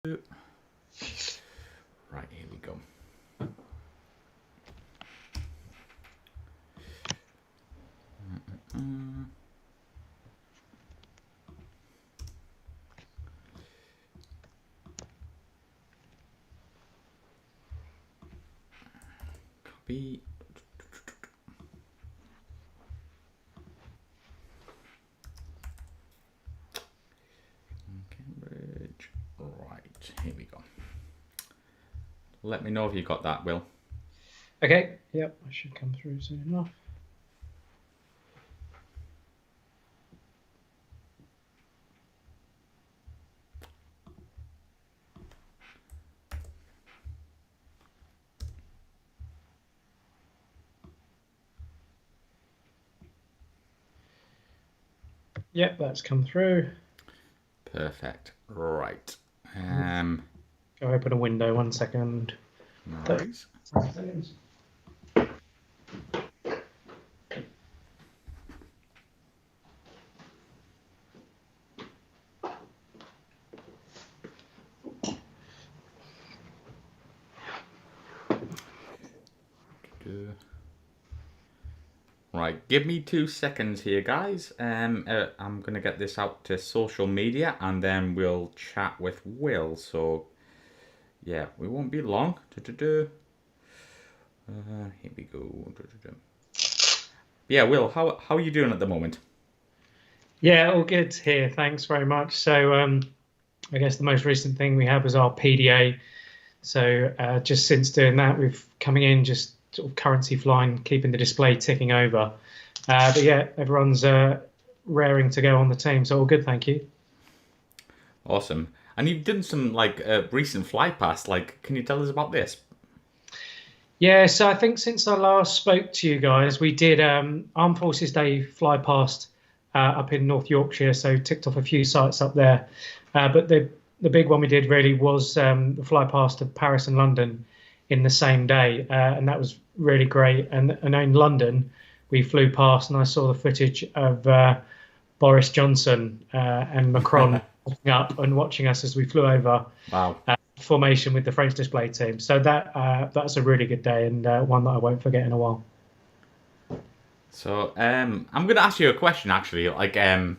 Right, here we go. Copy. Cambridge. Right, here we go. Let me know if you got that, Will. Okay, yep, I should come through soon enough. Yep, that's come through. Perfect. Right. Go open a window, 1 second. No worries. Right, give me 2 seconds here, guys. I'm going to get this out to social media and then we'll chat with Will. So, yeah, we won't be long. Here we go. Yeah, Will, how are you doing at the moment? Yeah, all good here. Thanks very much. So, I guess the most recent thing we had was our PDA. So, just since doing that, we've coming in just sort of currency flying, keeping the display ticking over. But yeah, everyone's raring to go on the team. So all good, thank you. Awesome. And you've done some recent Flypasts. Can you tell us about this? Yeah, so I think since I last spoke to you guys, we did Armed Forces Day fly past up in North Yorkshire, so ticked off a few sites up there. But the big one we did really was the fly past of Paris and London in the same day, and that was really great. And in London, we flew past, and I saw the footage of Boris Johnson and Macron looking up and watching us as we flew over. Wow. Formation with the French display team. So that's a really good day and one that I won't forget in a while. So I'm going to ask you a question actually. I'm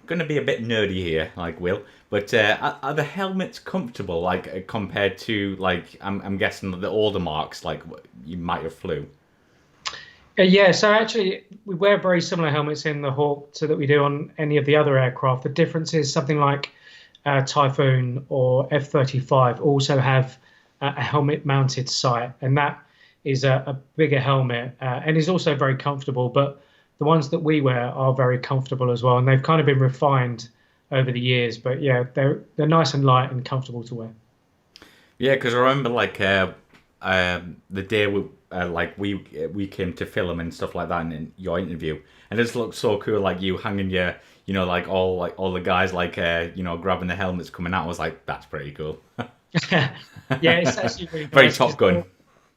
going to be a bit nerdy here, like Will. But are the helmets comfortable, compared to I'm guessing the older marks, you might have flew? Yeah, so actually we wear very similar helmets in the Hawk to that we do on any of the other aircraft. The difference is something like Typhoon or F-35 also have a helmet-mounted sight, and that is a bigger helmet and is also very comfortable. But the ones that we wear are very comfortable as well, and they've kind of been refined over the years. But yeah, they're nice and light and comfortable to wear. Yeah, because I remember the day we came to film and stuff like that in your interview, and it just looked so cool, like you hanging your all the guys grabbing the helmets coming out. I was like, that's pretty cool. Yeah, it's actually really Very nice. Top Gun.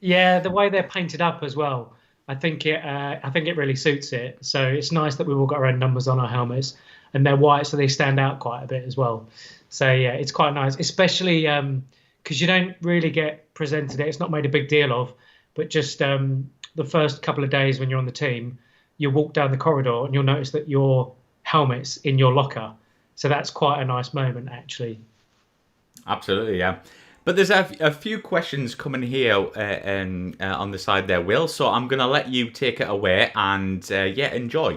Yeah, the way they're painted up as well. I think it really suits it. So it's nice that we've all got our own numbers on our helmets, and they're white, so they stand out quite a bit as well. So yeah, it's quite nice, especially because you don't really get presented it. It's not made a big deal of, but just the first couple of days when you're on the team, you'll walk down the corridor and you'll notice that your helmet's in your locker. So that's quite a nice moment, actually. Absolutely, yeah. But there's a few questions coming here on the side there, Will. So I'm going to let you take it away and, enjoy.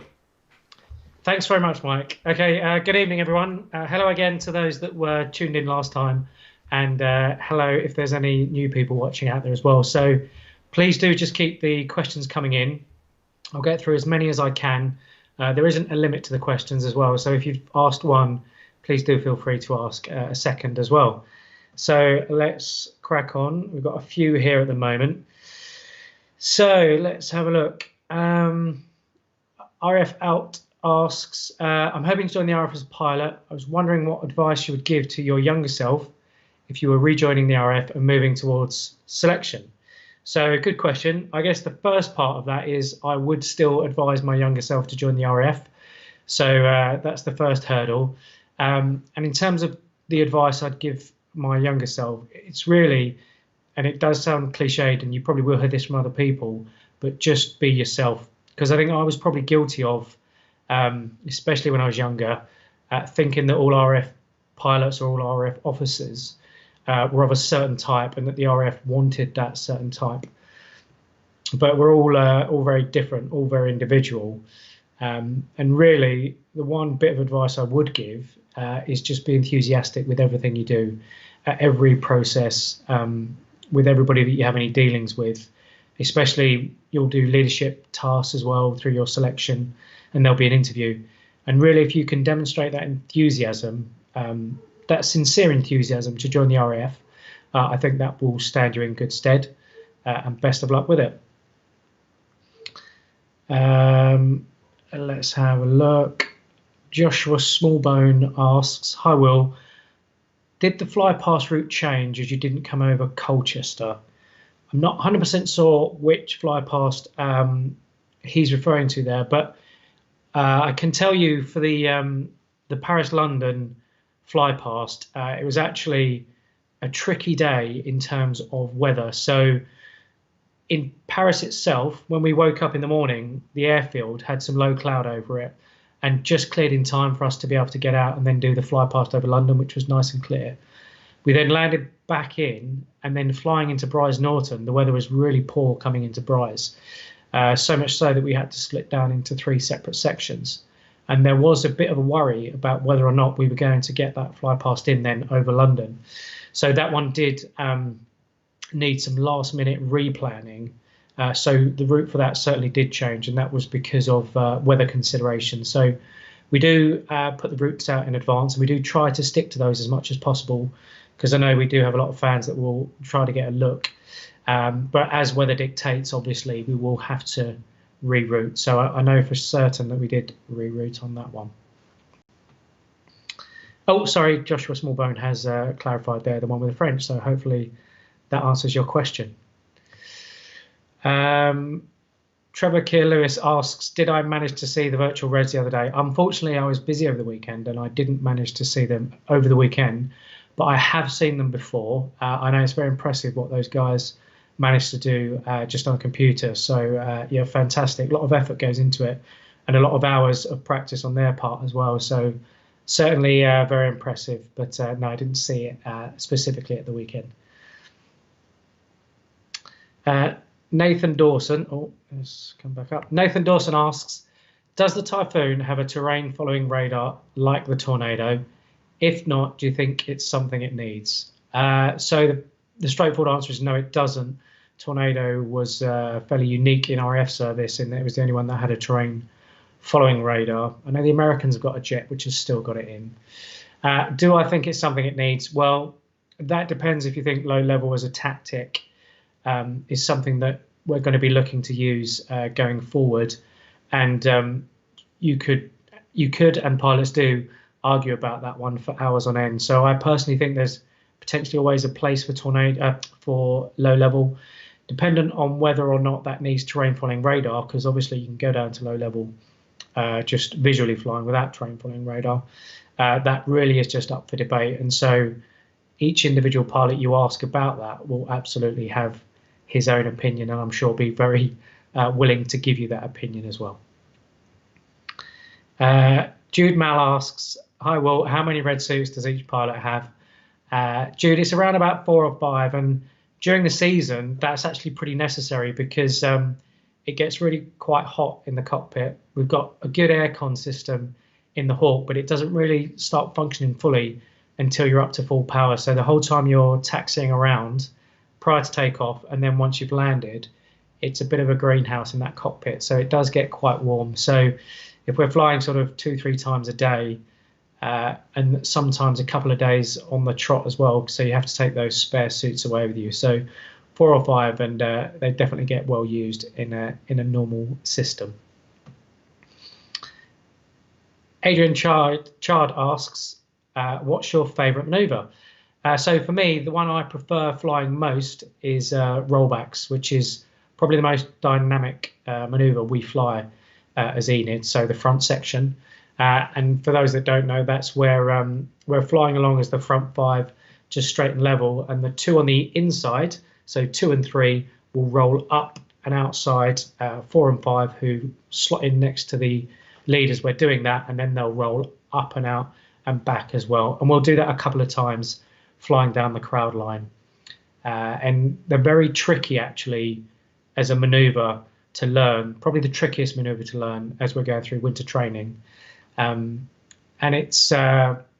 Thanks very much, Mike. Okay, good evening, everyone. Hello again to those that were tuned in last time. And hello if there's any new people watching out there as well. So please do just keep the questions coming in. I'll get through as many as I can. There isn't a limit to the questions as well. So if you've asked one, please do feel free to ask a second as well. So let's crack on. We've got a few here at the moment. So let's have a look. RF Out asks, I'm hoping to join the RF as a pilot. I was wondering what advice you would give to your younger self if you were rejoining the RF and moving towards selection. So good question. I guess the first part of that is I would still advise my younger self to join the RF. So that's the first hurdle. And in terms of the advice I'd give my younger self, it's really, and it does sound cliched, and you probably will hear this from other people, but just be yourself. Because I think I was probably guilty of, especially when I was younger, thinking that all RF pilots or all RF officers were of a certain type, and that the RF wanted that certain type. But we're all very different, all very individual. And really, the one bit of advice I would give is just be enthusiastic with everything you do, every process, with everybody that you have any dealings with. Especially, you'll do leadership tasks as well through your selection, and there'll be an interview. And really, if you can demonstrate that enthusiasm, that sincere enthusiasm to join the RAF, I think that will stand you in good stead. And best of luck with it. Let's have a look. Joshua Smallbone asks, "Hi Will, did the Flypast route change as you didn't come over Colchester?" I'm not 100% sure which Flypast he's referring to there, but I can tell you for the Paris-London Flypast, it was actually a tricky day in terms of weather. So in Paris itself, when we woke up in the morning, the airfield had some low cloud over it and just cleared in time for us to be able to get out and then do the fly past over London, which was nice and clear. We then landed back in, and then flying into Brize Norton, the weather was really poor coming into Brize, so much so that we had to split down into 3 separate sections. And there was a bit of a worry about whether or not we were going to get that fly past in then over London. So that one did need some last minute replanning. So the route for that certainly did change, and that was because of weather considerations. So we do put the routes out in advance, and we do try to stick to those as much as possible, because I know we do have a lot of fans that will try to get a look. But as weather dictates, obviously, we will have to reroute. So I know for certain that we did reroute on that one. Oh, sorry, Joshua Smallbone has clarified there, the one with the French. So hopefully that answers your question. Trevor Keir Lewis asks, "Did I manage to see the virtual reds the other day?" Unfortunately, I was busy over the weekend and I didn't manage to see them over the weekend, but I have seen them before. I know it's very impressive what those guys managed to do just on a computer. So yeah, fantastic. A lot of effort goes into it, and a lot of hours of practice on their part as well. So certainly very impressive. But no, I didn't see it specifically at the weekend. Nathan Dawson, let's come back up. Nathan Dawson asks, "Does the Typhoon have a terrain following radar like the Tornado? If not, do you think it's something it needs?" So the straightforward answer is no, it doesn't. Tornado was fairly unique in RAF service, and it was the only one that had a terrain following radar. I know the Americans have got a jet which has still got it in. Do I think it's something it needs? Well, that depends if you think low level as a tactic is something that we're going to be looking to use going forward, and you could and pilots do argue about that one for hours on end. So I personally think there's potentially always a place for Tornado for low level, dependent on whether or not that needs terrain following radar, because obviously you can go down to low level just visually flying without terrain following radar. That really is just up for debate, and so each individual pilot you ask about that will absolutely have his own opinion, and I'm sure be very willing to give you that opinion as well. Jude Mal asks, "Hi Will, how many red suits does each pilot have?" Jude, it's around about 4 or 5, and during the season that's actually pretty necessary because it gets really quite hot in the cockpit. We've got a good aircon system in the Hawk, but it doesn't really start functioning fully until you're up to full power. So the whole time you're taxiing around prior to takeoff, and then once you've landed, it's a bit of a greenhouse in that cockpit, so it does get quite warm. So if we're flying sort of 2-3 times a day, and sometimes a couple of days on the trot as well, so you have to take those spare suits away with you. So 4 or 5, and they definitely get well used in a normal system. Adrian Chard asks, "What's your favourite manoeuvre?" So for me, the one I prefer flying most is rollbacks, which is probably the most dynamic manoeuvre we fly as Enid, so the front section. And for those that don't know, that's where we're flying along as the front 5 just straight and level, and the 2 on the inside, so 2 and 3, will roll up and outside. 4 and 5, who slot in next to the lead as we're doing that, and then they'll roll up and out and back as well. And we'll do that a couple of times flying down the crowd line. And they're very tricky actually as a maneuver to learn, probably the trickiest maneuver to learn as we're going through winter training. And it's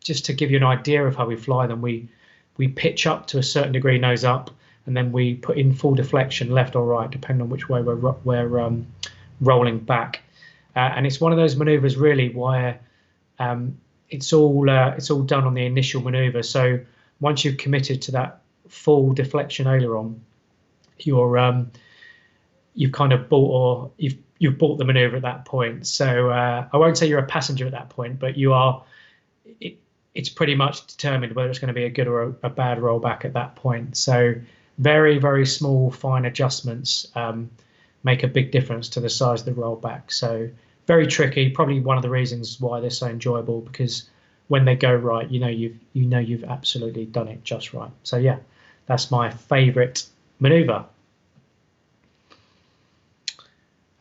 just to give you an idea of how we fly them, we pitch up to a certain degree, nose up, and then we put in full deflection, left or right, depending on which way we're rolling back. And it's one of those maneuvers really where it's all done on the initial maneuver. So once you've committed to that full deflection aileron, you've kind of bought, or you've bought the maneuver at that point. So I won't say you're a passenger at that point, but you are. It's pretty much determined whether it's going to be a good or a bad rollback at that point. So very, very small, fine adjustments make a big difference to the size of the rollback. So very tricky. Probably one of the reasons why they're so enjoyable, because when they go right, you've absolutely done it just right. So yeah, that's my favourite manoeuvre.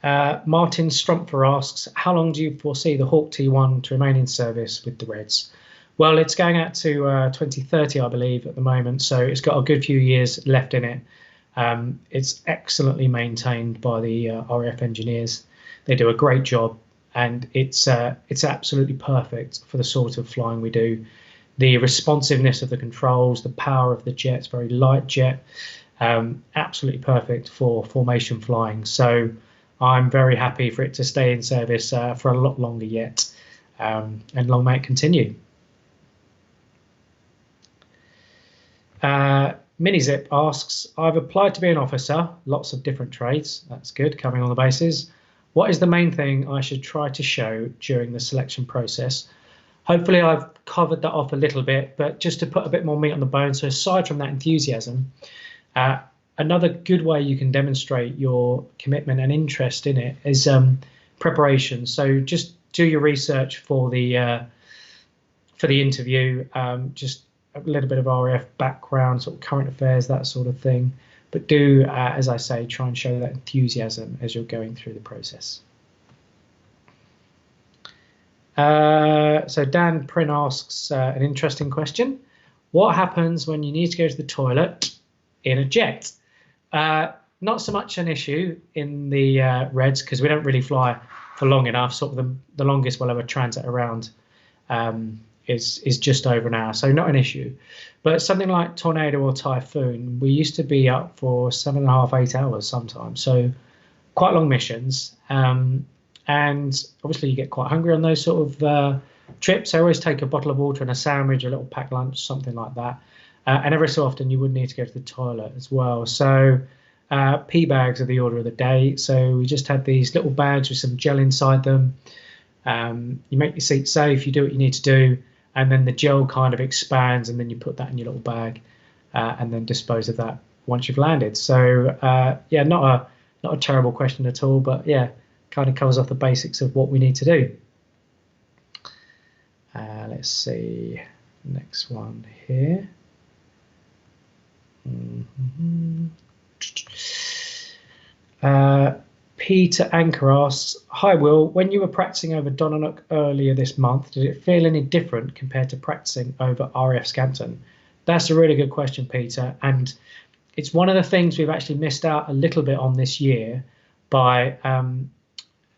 Martin Strumpfer asks, how long do you foresee the Hawk T1 to remain in service with the Reds? Well, it's going out to 2030, I believe, at the moment, so it's got a good few years left in it. It's excellently maintained by the RAF engineers. They do a great job, and it's absolutely perfect for the sort of flying we do. The responsiveness of the controls, the power of the jet, it's very light jet, absolutely perfect for formation flying. So I'm very happy for it to stay in service for a lot longer yet, and long may it continue. Minizip asks, I've applied to be an officer, lots of different trades, that's good, coming on the bases. What is the main thing I should try to show during the selection process? Hopefully I've covered that off a little bit, but just to put a bit more meat on the bone, so aside from that enthusiasm, another good way you can demonstrate your commitment and interest in it is preparation. So just do your research for the interview, just a little bit of RAF background, sort of current affairs, that sort of thing. But do, as I say, try and show that enthusiasm as you're going through the process. So Dan Prin asks an interesting question. What happens when you need to go to the toilet in a jet? Not so much an issue in the Reds, because we don't really fly for long enough. Sort of the longest we'll ever transit around is just over an hour, so not an issue. But something like Tornado or Typhoon, we used to be up for 7.5, 8 hours sometimes, so quite long missions. And obviously you get quite hungry on those sort of trips. I always take a bottle of water and a sandwich, a little packed lunch, something like that. And every so often you would need to go to the toilet as well. So pee bags are the order of the day. So we just had these little bags with some gel inside them. You make your seat safe, you do what you need to do, and then the gel kind of expands, and then you put that in your little bag and then dispose of that once you've landed. So yeah, not a terrible question at all, but yeah, kind of covers off the basics of what we need to do. Let's see, next one here. Peter Anchor asks, hi Will, when you were practicing over Donanook earlier this month, did it feel any different compared to practicing over RAF Scampton? That's a really good question, Peter, and it's one of the things we've actually missed out a little bit on this year by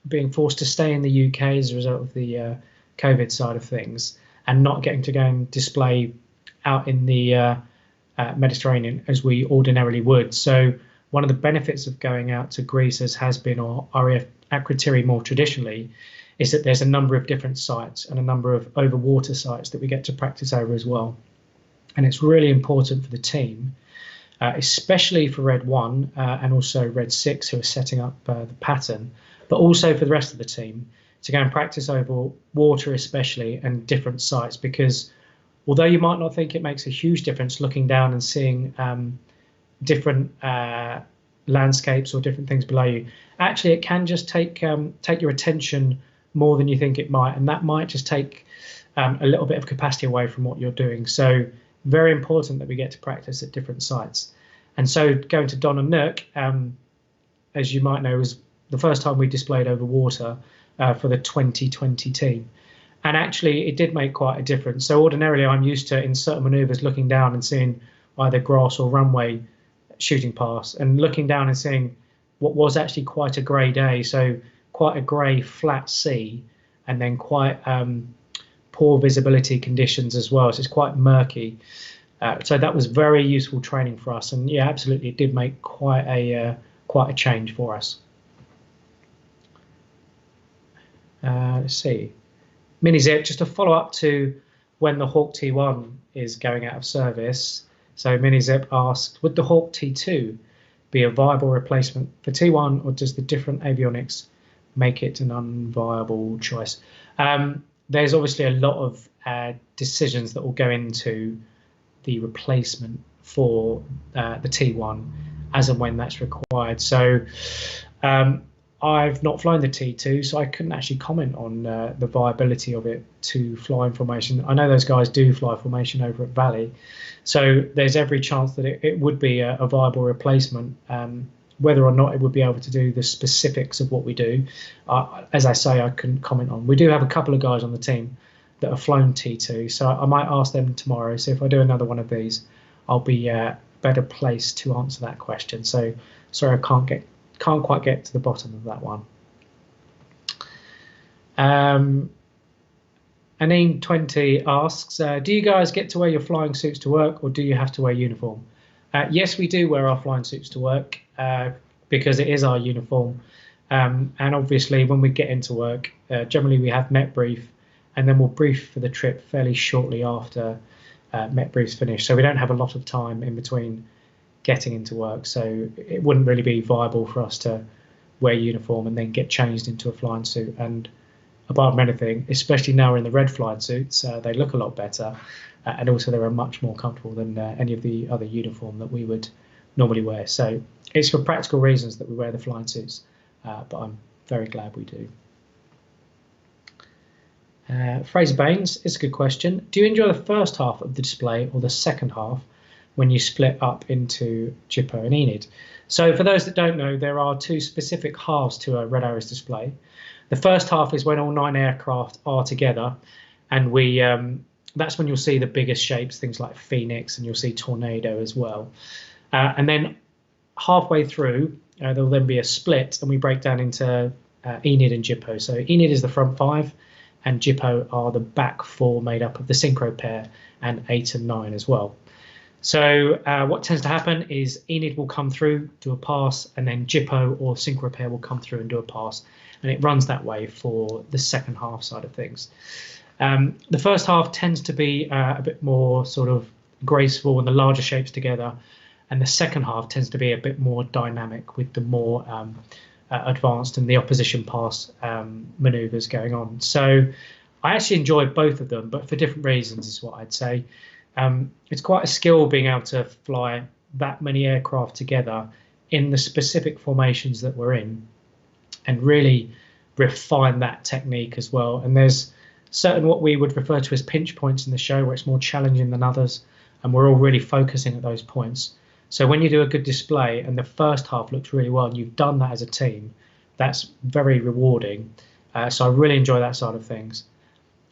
being forced to stay in the UK as a result of the COVID side of things, and not getting to go and display out in the Mediterranean as we ordinarily would. So one of the benefits of going out to Greece, as has been, or RAF Akrotiri more traditionally, is that there's a number of different sites and a number of overwater sites that we get to practice over as well. And it's really important for the team, especially for Red 1 and also Red 6, who are setting up the pattern, but also for the rest of the team, to go and practice over water especially, and different sites, because although you might not think it makes a huge difference looking down and seeing different landscapes or different things below you, actually it can just take your attention more than you think it might, and that might just take a little bit of capacity away from what you're doing. So very important that we get to practice at different sites. And so going to Don and Nook, as you might know, was the first time we displayed over water for the 2020 team. And actually, it did make quite a difference. So ordinarily, I'm used to, in certain manoeuvres, looking down and seeing either grass or runway shooting past, and looking down and seeing what was actually quite a grey day. So quite a grey flat sea, and then quite poor visibility conditions as well. So it's quite murky. So that was very useful training for us. And yeah, absolutely, it did make quite a change for us. Let's see. Mini Zip, just to follow up to when the Hawk T1 is going out of service. So Mini Zip asked, would the Hawk T2 be a viable replacement for T1, or does the different avionics make it an unviable choice? There's obviously a lot of decisions that will go into the replacement for the T1 as and when that's required. So I've not flown the T2, so I couldn't actually comment on the viability of it to fly in formation. I know those guys do fly formation over at Valley, so there's every chance that it would be a viable replacement. Whether or not it would be able to do the specifics of what we do, as I say, I couldn't comment on. We do have a couple of guys on the team that have flown T2, so I might ask them tomorrow. So if I do another one of these, I'll be better placed to answer that question. So sorry, I can't quite get to the bottom of that one. Anine20 asks, do you guys get to wear your flying suits to work, or do you have to wear uniform? Yes, we do wear our flying suits to work because it is our uniform. And obviously, when we get into work, generally we have Met Brief, and then we'll brief for the trip fairly shortly after Met Brief's finished. So we don't have a lot of time in between getting into work. So it wouldn't really be viable for us to wear uniform and then get changed into a flying suit. And apart from anything, especially now we're in the red flying suits, they look a lot better. And also they are much more comfortable than any of the other uniform that we would normally wear. So it's for practical reasons that we wear the flying suits, but I'm very glad we do. Fraser Baines, it's a good question. Do you enjoy the first half of the display or the second half when you split up into JIPO and Enid? So for those that don't know, there are two specific halves to a Red Arrows display. The first half is when all 9 aircraft are together, and we that's when you'll see the biggest shapes, things like Phoenix, and you'll see Tornado as well. And then halfway through, there'll then be a split, and we break down into Enid and JIPO. So Enid is the front 5, and JIPO are the back 4, made up of the synchro pair and 8 and 9 as well. So what tends to happen is Enid will come through, do a pass, and then JIPO or synchro pair will come through and do a pass, and it runs that way for the second half side of things. The first half tends to be a bit more sort of graceful and the larger shapes together, and the second half tends to be a bit more dynamic with the more advanced and the opposition pass maneuvers going on. So I actually enjoy both of them, but for different reasons is what I'd say. It's quite a skill being able to fly that many aircraft together in the specific formations that we're in and really refine that technique as well. And there's certain what we would refer to as pinch points in the show where it's more challenging than others, and we're all really focusing at those points. So when you do a good display and the first half looks really well and you've done that as a team, that's very rewarding. So I really enjoy that side of things.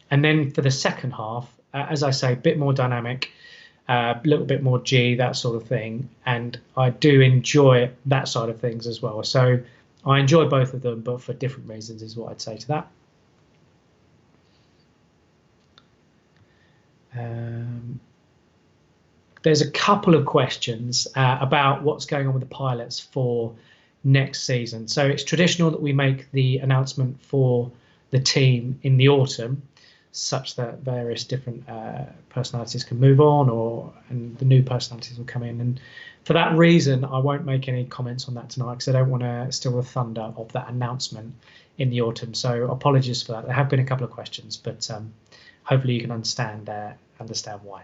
And then for the second half, as I say, a bit more dynamic, a little bit more G, that sort of thing. And I do enjoy that side of things as well. So I enjoy both of them, but for different reasons is what I'd say to that. There's a couple of questions about what's going on with the pilots for next season. So it's traditional that we make the announcement for the team in the autumn, such that various different personalities can move on, and the new personalities will come in. And for that reason, I won't make any comments on that tonight because I don't want to steal the thunder of that announcement in the autumn. So apologies for that. There have been a couple of questions, but hopefully you can understand why.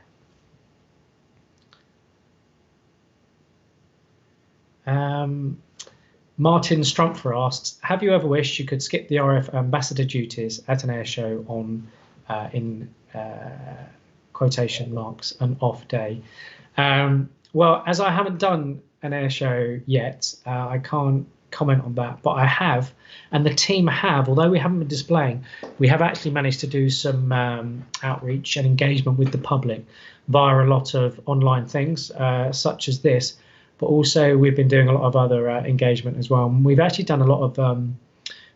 Martin Strumpfer asks, have you ever wished you could skip the RF ambassador duties at an air show in quotation marks, an off day. Well, as I haven't done an air show yet, I can't comment on that, but I have, and the team have, although we haven't been displaying, we have actually managed to do some outreach and engagement with the public via a lot of online things, such as this, but also we've been doing a lot of other engagement as well. And we've actually done a lot of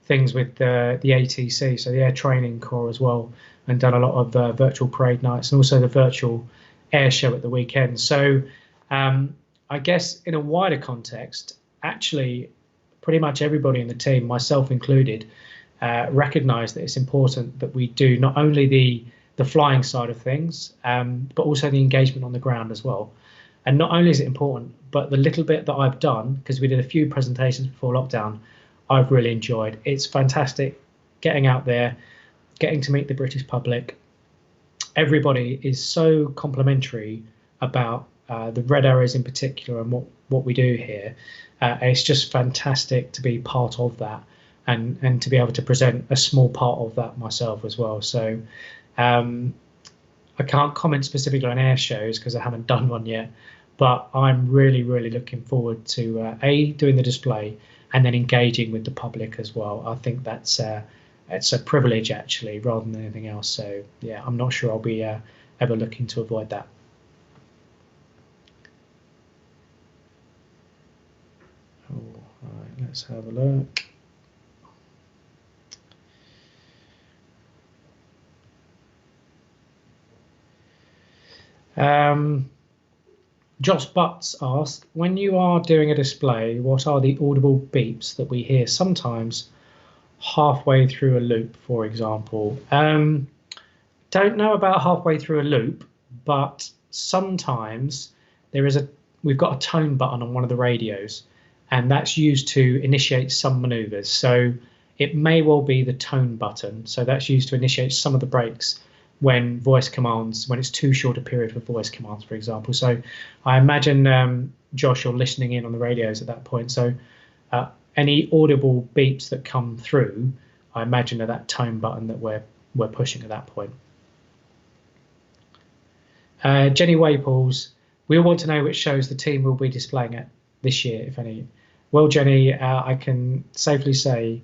things with the ATC, so the Air Training Corps as well, and done a lot of virtual parade nights and also the virtual air show at the weekend. So I guess in a wider context, actually, pretty much everybody in the team, myself included, recognise that it's important that we do not only the flying side of things, but also the engagement on the ground as well. And not only is it important, but the little bit that I've done, because we did a few presentations before lockdown, I've really enjoyed. It's fantastic getting out there, getting to meet the British public. Everybody is so complimentary about the Red Arrows in particular and what we do here. It's just fantastic to be part of that and to be able to present a small part of that myself as well. So I can't comment specifically on air shows because I haven't done one yet, but I'm really, really looking forward to doing the display and then engaging with the public as well. I think that's it's a privilege actually rather than anything else. So yeah, I'm not sure I'll be ever looking to avoid that. All right, let's have a look. Josh Butts asked, when you are doing a display, what are the audible beeps that we hear sometimes halfway through a loop, for example? Don't know about halfway through a loop, but sometimes we've got a tone button on one of the radios, and that's used to initiate some maneuvers. So it may well be the tone button. So that's used to initiate some of the brakes when voice commands, when it's too short a period for voice commands, for example. So I imagine, Josh, you're listening in on the radios at that point. So any audible beeps that come through, I imagine are that tone button that we're pushing at that point. Jenny Waples, we all want to know which shows the team will be displaying at this year, if any. Well, Jenny, I can safely say,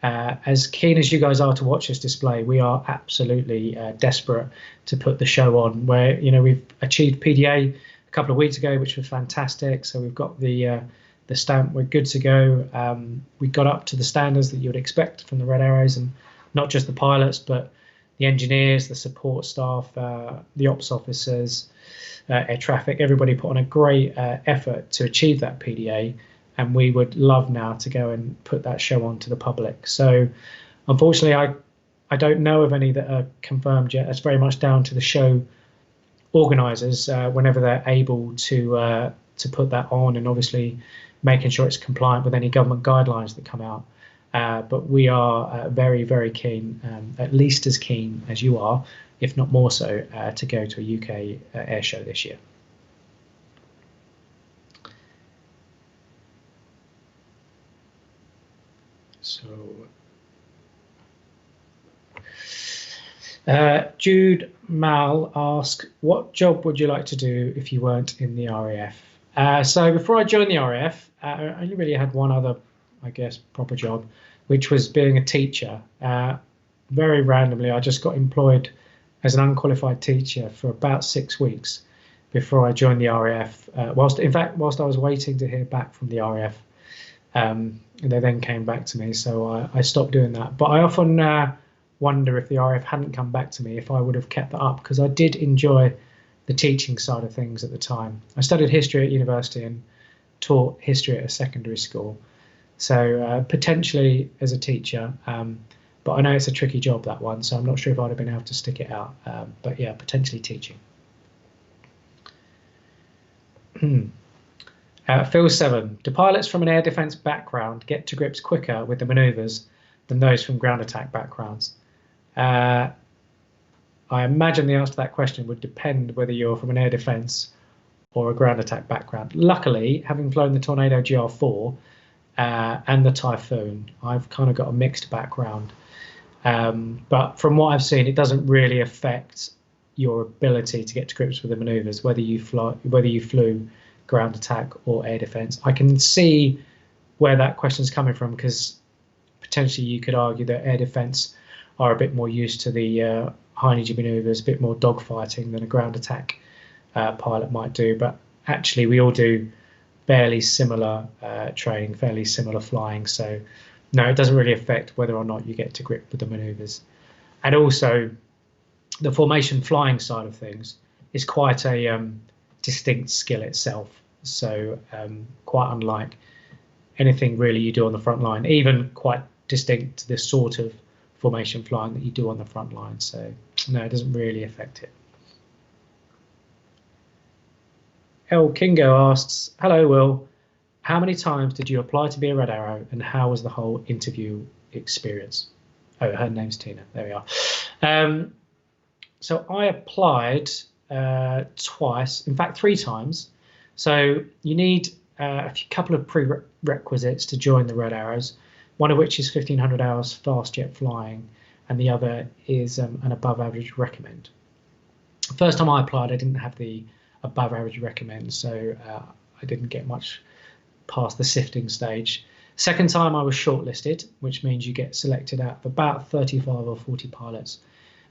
as keen as you guys are to watch this display, we are absolutely desperate to put the show on. Where we've achieved PDA a couple of weeks ago, which was fantastic. So we've got the stamp. We're good to go. We got up to the standards that you would expect from the Red Arrows, and not just the pilots, but the engineers, the support staff, the ops officers, air traffic. Everybody put on a great effort to achieve that PDA. And we would love now to go and put that show on to the public. So unfortunately, I don't know of any that are confirmed yet. It's very much down to the show organisers whenever they're able to put that on, and obviously making sure it's compliant with any government guidelines that come out. But we are very, very keen, at least as keen as you are, if not more so, to go to a UK air show this year. So Jude Mal asks, what job would you like to do if you weren't in the RAF? So before I joined the RAF, I only really had one other, I guess, proper job, which was being a teacher. Very randomly, I just got employed as an unqualified teacher for about 6 weeks before I joined the RAF. Whilst I was waiting to hear back from the RAF, they then came back to me, so I stopped doing that. But I often wonder if the RAF hadn't come back to me, if I would have kept that up, because I did enjoy the teaching side of things at the time. I studied history at university and taught history at a secondary school, so potentially as a teacher, but I know it's a tricky job, that one, so I'm not sure if I'd have been able to stick it out, but yeah, potentially teaching. Phil 7, do pilots from an air defence background get to grips quicker with the manoeuvres than those from ground attack backgrounds? I imagine the answer to that question would depend whether you're from an air defence or a ground attack background. Luckily, having flown the Tornado GR4 and the Typhoon, I've kind of got a mixed background. But from what I've seen, it doesn't really affect your ability to get to grips with the maneuvers, whether you flew ground attack or air defense. I can see where that question is coming from, because potentially you could argue that air defense are a bit more used to the high energy maneuvers, a bit more dogfighting than a ground attack pilot might do. But actually, we all do fairly similar training, fairly similar flying. So no, it doesn't really affect whether or not you get to grip with the maneuvers. And also, the formation flying side of things is quite a distinct skill itself. So quite unlike anything really you do on the front line, even quite distinct to the sort of formation flying that you do on the front line. So no, it doesn't really affect it. El Kingo asks, hello Will, how many times did you apply to be a Red Arrow, and how was the whole interview experience? Oh, her name's Tina, there we are. So I applied twice, in fact 3 times. So you need a couple of prerequisites to join the Red Arrows, one of which is 1,500 hours fast jet flying, and the other is an above average recommend. The first time I applied, I didn't have the above average recommend, so I didn't get much past the sifting stage. Second time I was shortlisted, which means you get selected out of about 35 or 40 pilots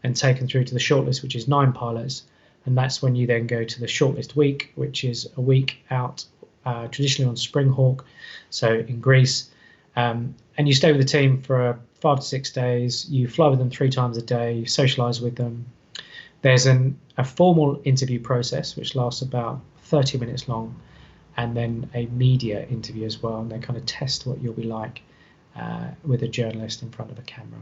and taken through to the shortlist, which is 9 pilots. And that's when you then go to the shortlist week, which is a week out traditionally on Springhawk, so in Greece. And you stay with the team for 5 to 6 days. You fly with them 3 times a day, you socialise with them. There's a formal interview process, which lasts about 30 minutes long, and then a media interview as well. And they kind of test what you'll be like with a journalist in front of a camera.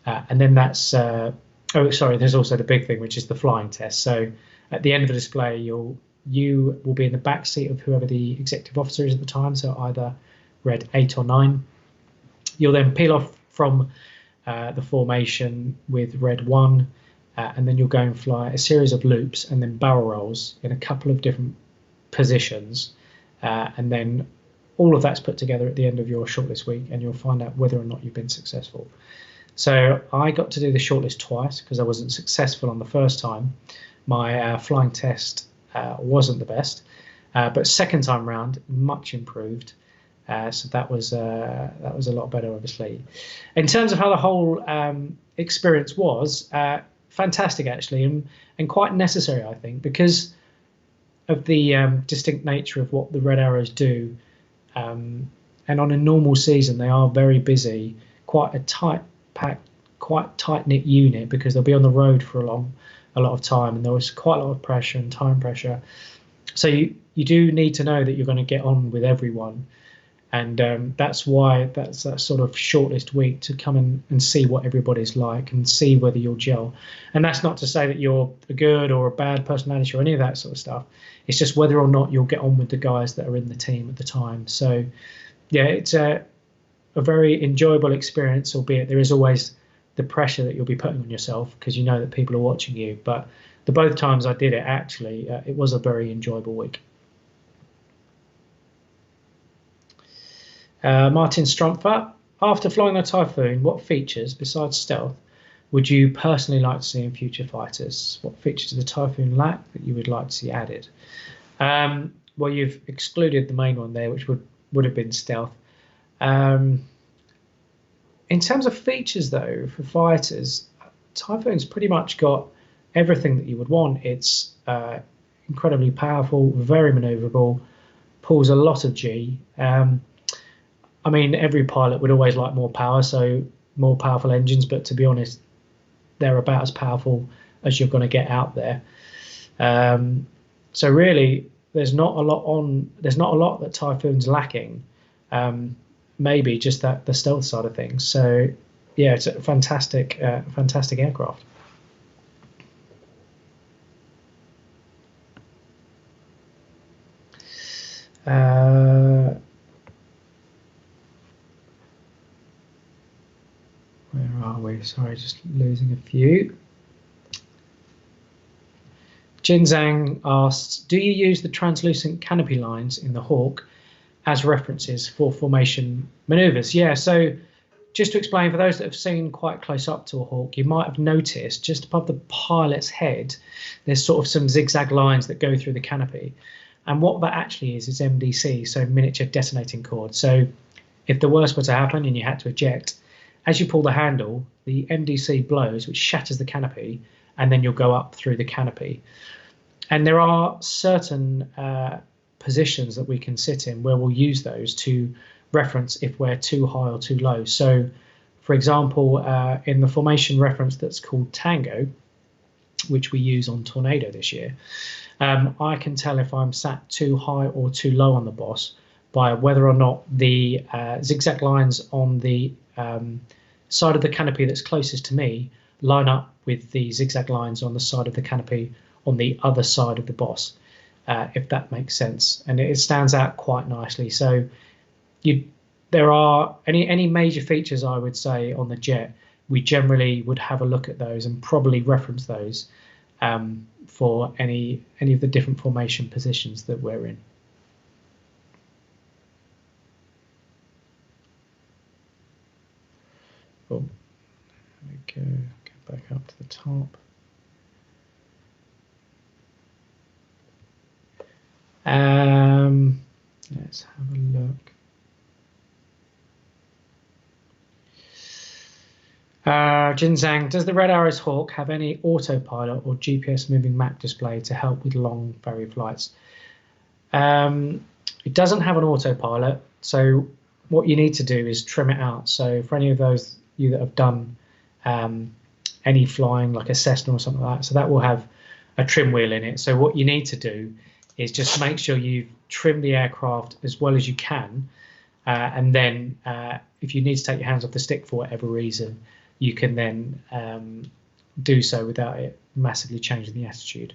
And then that's, there's also the big thing, which is the flying test. So at the end of the display, you will be in the back seat of whoever the executive officer is at the time, so either Red 8 or 9. You'll then peel off from the formation with Red 1, and then you'll go and fly a series of loops and then barrel rolls in a couple of different positions, and then all of that's put together at the end of your shortlist week, and you'll find out whether or not you've been successful. So I got to do the shortlist twice because I wasn't successful on the first time. My flying test wasn't the best, but second time round, much improved. So that was a lot better, obviously. In terms of how the whole experience was, fantastic actually, and quite necessary, I think, because of the distinct nature of what the Red Arrows do. And on a normal season, they are very busy, quite a tight-packed, quite tight-knit unit, because they'll be on the road for a lot of time, and there was quite a lot of pressure and time pressure. So you do need to know that you're going to get on with everyone. And that's why that's that sort of shortlist week, to come and see what everybody's like and see whether you'll gel. And that's not to say that you're a good or a bad personality or any of that sort of stuff. It's just whether or not you'll get on with the guys that are in the team at the time. So, yeah, it's a very enjoyable experience, albeit there is always the pressure that you'll be putting on yourself because you know that people are watching you. But the both times I did it, actually, it was a very enjoyable week. Martin Strumpfer, after flying a Typhoon, what features, besides stealth, would you personally like to see in future fighters? What features does the Typhoon lack that you would like to see added? Well, you've excluded the main one there, which would have been stealth. In terms of features, though, for fighters, Typhoon's pretty much got everything that you would want. It's incredibly powerful, very manoeuvrable, pulls a lot of G. I mean, every pilot would always like more power, so more powerful engines, but to be honest, they're about as powerful as you're going to get out there. So really, there's not a lot that Typhoon's lacking. Maybe just the stealth side of things. So yeah, it's a fantastic aircraft. Where are we? Sorry, just losing a few. Jinzang asks, do you use the translucent canopy lines in the Hawk as references for formation maneuvers? Yeah, so just to explain, for those that have seen quite close up to a hawk, you might have noticed just above the pilot's head, there's sort of some zigzag lines that go through the canopy. And what that actually is MDC, so miniature detonating cord. So if the worst were to happen and you had to eject, as you pull the handle, the MDC blows, which shatters the canopy, and then you'll go up through the canopy. And there are certain positions that we can sit in where we'll use those to reference if we're too high or too low. So, for example, in the formation reference that's called Tango, which we use on Tornado this year, I can tell if I'm sat too high or too low on the boss by whether or not the zigzag lines on the side of the canopy that's closest to me line up with the zigzag lines on the side of the canopy on the other side of the boss, if that makes sense. And it stands out quite nicely. So there are any major features, I would say, on the jet, we generally would have a look at those and probably reference those for any of the different formation positions that we're in. Oh, there we go. Go back up to the top. Let's have a look. Jinzang, does the Red Arrows Hawk have any autopilot or GPS moving map display to help with long ferry flights? It doesn't have an autopilot, so what you need to do is trim it out. So for any of those you that have done any flying like a Cessna or something like that, so that will have a trim wheel in it. So what you need to do is just make sure you've trimmed the aircraft as well as you can, and then if you need to take your hands off the stick for whatever reason, you can then do so without it massively changing the attitude.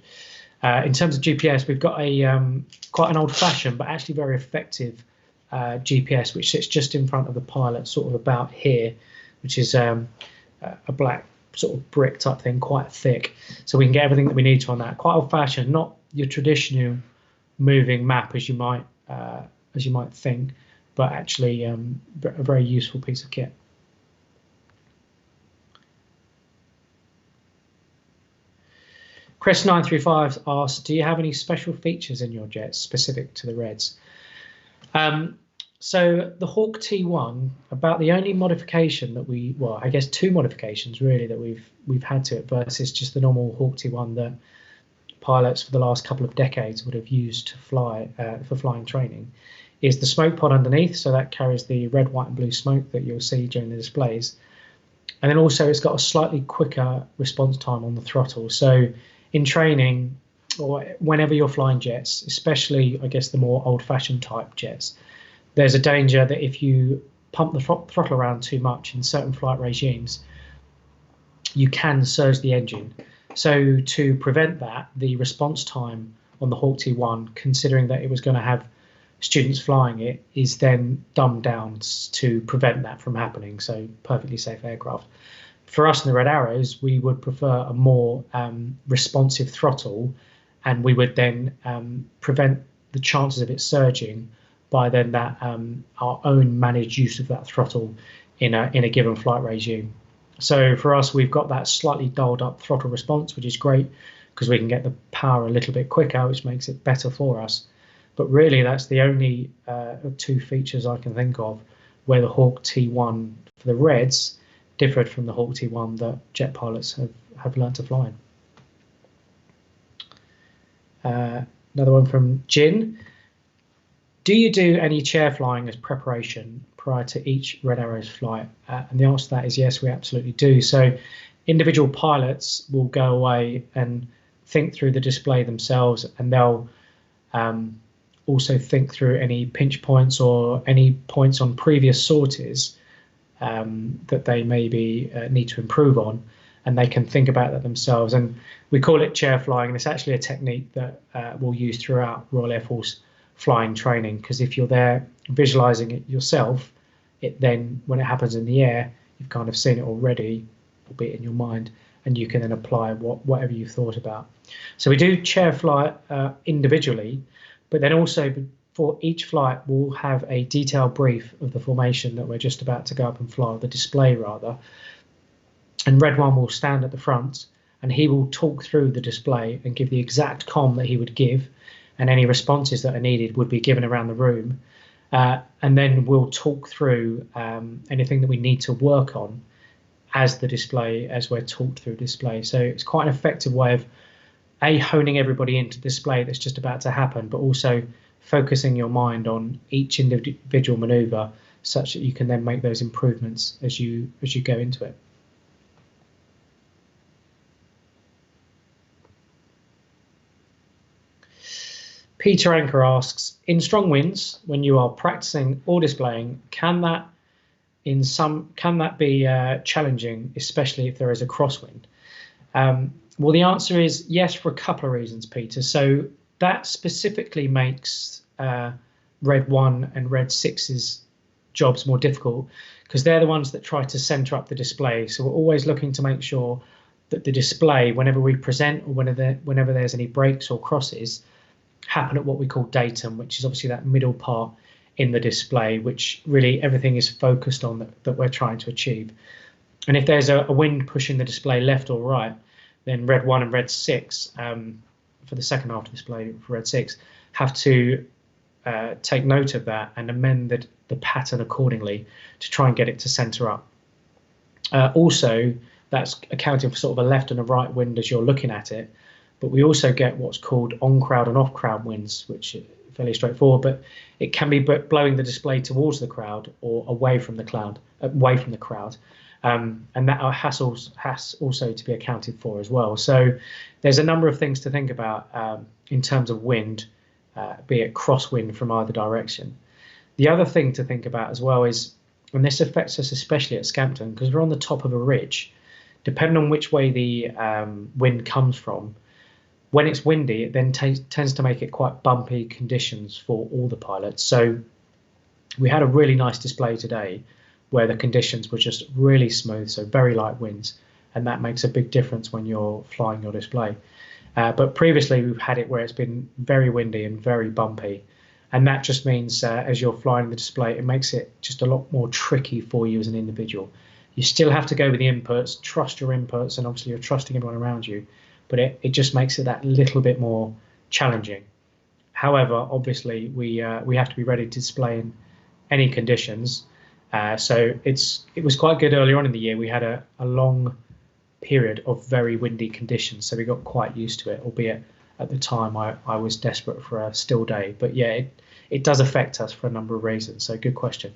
In terms of GPS, we've got a quite an old-fashioned but actually very effective GPS, which sits just in front of the pilot, sort of about here, which is a black sort of brick type thing, quite thick. So we can get everything that we need to on that. Quite old-fashioned, not your traditional moving map as you might think, but actually a very useful piece of kit. Chris935 asks, do you have any special features in your jets specific to the Reds? So the Hawk T1, about the only modification that well, I guess two modifications really that we've had to it versus just the normal Hawk T1 that pilots for the last couple of decades would have used to fly for flying training, is the smoke pod underneath. So that carries the red, white and blue smoke that you'll see during the displays. And then also it's got a slightly quicker response time on the throttle. So in training, or whenever you're flying jets, especially I guess the more old-fashioned type jets, there's a danger that if you pump the throttle around too much in certain flight regimes, you can surge the engine. So to prevent that, the response time on the Hawk T1, considering that it was going to have students flying it, is then dumbed down to prevent that from happening. So perfectly safe aircraft. For us in the Red Arrows, we would prefer a more responsive throttle, and we would then prevent the chances of it surging by then that our own managed use of that throttle in a given flight regime. So for us, we've got that slightly dialed up throttle response, which is great because we can get the power a little bit quicker, which makes it better for us. But really, that's the only two features I can think of where the Hawk T1 for the Reds differed from the Hawk T1 that jet pilots have learned to fly in. Another one from Jin. Do you do any chair flying as preparation prior to each Red Arrows flight? And the answer to that is yes, we absolutely do. So individual pilots will go away and think through the display themselves, and they'll also think through any pinch points or any points on previous sorties that they maybe need to improve on, and they can think about that themselves. And we call it chair flying, and it's actually a technique that we'll use throughout Royal Air Force flying training, because if you're there visualizing it yourself, it then, when it happens in the air, you've kind of seen it already, albeit in your mind, and you can then apply whatever you've thought about. So we do chair fly individually, but then also for each flight, we'll have a detailed brief of the formation that we're just about to go up and fly, or the display rather. And Red One will stand at the front, and he will talk through the display and give the exact comm that he would give, and any responses that are needed would be given around the room. And then we'll talk through anything that we need to work on as we're talked through display. So it's quite an effective way of honing everybody into display that's just about to happen, but also focusing your mind on each individual maneuver, such that you can then make those improvements as you go into it. Peter Anchor asks, in strong winds, when you are practicing or displaying, can that be challenging, especially if there is a crosswind? Well, the answer is yes, for a couple of reasons, Peter. So that specifically makes Red 1 and Red 6's jobs more difficult, because they're the ones that try to center up the display. So we're always looking to make sure that the display, whenever we present or whenever there's any breaks or crosses, happen at what we call datum, which is obviously that middle part in the display, which really everything is focused on that we're trying to achieve. And if there's a wind pushing the display left or right, then Red 1 and Red 6, for the second half of the display for Red 6, have to take note of that and amend the pattern accordingly to try and get it to center up. Also, that's accounting for sort of a left and a right wind as you're looking at it. But we also get what's called on-crowd and off-crowd winds, which is fairly straightforward, but it can be blowing the display towards the crowd or away from the crowd. And that has also to be accounted for as well. So there's a number of things to think about in terms of wind, be it crosswind from either direction. The other thing to think about as well is, and this affects us especially at Scampton, because we're on the top of a ridge, depending on which way the wind comes from, when it's windy, it then tends to make it quite bumpy conditions for all the pilots. So we had a really nice display today where the conditions were just really smooth, so very light winds, and that makes a big difference when you're flying your display. But previously we've had it where it's been very windy and very bumpy, and that just means as you're flying the display, it makes it just a lot more tricky for you as an individual. You still have to go with the inputs, trust your inputs, and obviously you're trusting everyone around you, but it just makes it that little bit more challenging. However, obviously we have to be ready to display in any conditions. So it was quite good earlier on in the year. We had a long period of very windy conditions, so we got quite used to it, albeit at the time I was desperate for a still day. But yeah, it does affect us for a number of reasons, so good question.